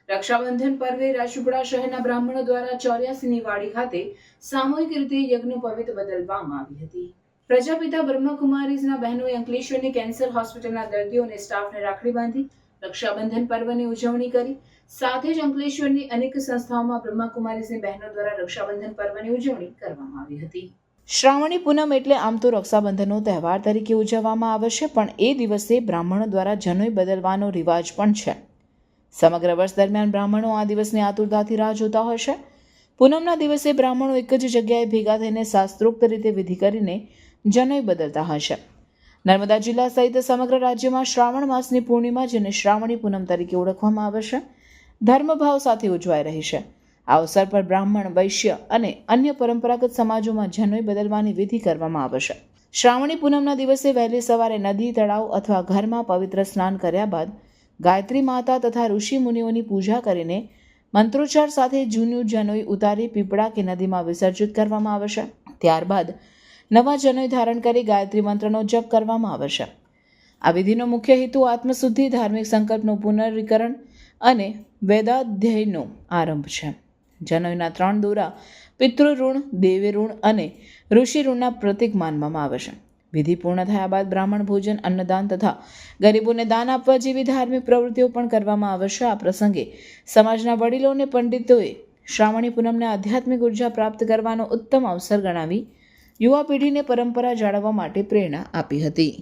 રક્ષાબંધન પર્વે રાજપીપળા શહેરના બ્રાહ્મણો દ્વારા 84ની વાડી ખાતે સામૂહિક રીતે યજ્ઞોપવિત બદલવામાં આવી હતી. પ્રજાપિતા બ્રહ્મકુમારીઝના બહેનોએ અંકલેશ્વરની કેન્સર હોસ્પિટલના દર્દીઓ અને સ્ટાફને રાખડી બાંધી રક્ષાબંધન પર્વની ઉજવણી કરી. સાથે જ અંકલેશ્વરની અનેક સંસ્થાઓમાં બ્રહ્મકુમારીઝની બહેનો દ્વારા રક્ષાબંધન પર્વની ઉજવણી કરવામાં આવી હતી. શ્રાવણી પૂનમ એટલે આમ તો રક્ષાબંધનનો તહેવાર તરીકે ઉજવવામાં આવે છે, પણ એ દિવસે બ્રાહ્મણો દ્વારા જનોઈ બદલવાનો રિવાજ પણ છે. સમગ્ર વર્ષ દરમિયાન બ્રાહ્મણો આ દિવસની આતુરતાથી રાહ જોતા હોય છે. પૂનમના દિવસે બ્રાહ્મણો એક જ જગ્યાએ ભેગા થઈને શાસ્ત્રોક્ત રીતે વિધિ કરીને જનોઈ બદલતા હોય છે. નર્મદા જિલ્લા સહિત સમગ્ર રાજ્યમાં શ્રાવણ માસની પૂર્ણિમા, જેને શ્રાવણી પૂનમ તરીકે ઓળખવામાં આવે છે, ધર્મભાવ સાથે ઉજવાઈ રહી છે. આ અવસર પર બ્રાહ્મણ, વૈશ્ય અને અન્ય પરંપરાગત સમાજોમાં જનોઈ બદલવાની વિધિ કરવામાં આવે છે. શ્રાવણી પૂનમના દિવસે વહેલી સવારે નદી, તળાવ અથવા ઘરમાં પવિત્ર સ્નાન કર્યા બાદ ગાયત્રી માતા તથા ઋષિ મુનિઓની પૂજા કરીને મંત્રોચ્ચાર સાથે જૂનું જનોઈ ઉતારી પીપળા કે નદીમાં વિસર્જિત કરવામાં આવે છે. ત્યારબાદ નવા જનોઈ ધારણ કરી ગાયત્રી મંત્રનો જપ કરવામાં આવે છે. આ વિધિનો મુખ્ય હેતુ આત્મશુદ્ધિ, ધાર્મિક સંકલ્પનું પુનરીકરણ અને વેદાધ્યયનો આરંભ છે. જનોઈના 3 દોરા પિતૃ ઋણ, દેવી ઋણ અને ઋષિ ઋણના પ્રતીક માનવામાં આવે છે. વિધિ પૂર્ણ થયા બાદ બ્રાહ્મણ ભોજન, અન્નદાન તથા ગરીબોને દાન આપવા જેવી ધાર્મિક પ્રવૃત્તિઓ પણ કરવામાં આવે છે. આ પ્રસંગે સમાજના વડીલો અને પંડિતોએ શ્રાવણી પૂનમને આધ્યાત્મિક ઉર્જા પ્રાપ્ત કરવાનો ઉત્તમ અવસર ગણાવી યુવા પેઢીને પરંપરા જાળવવા માટે પ્રેરણા આપી હતી.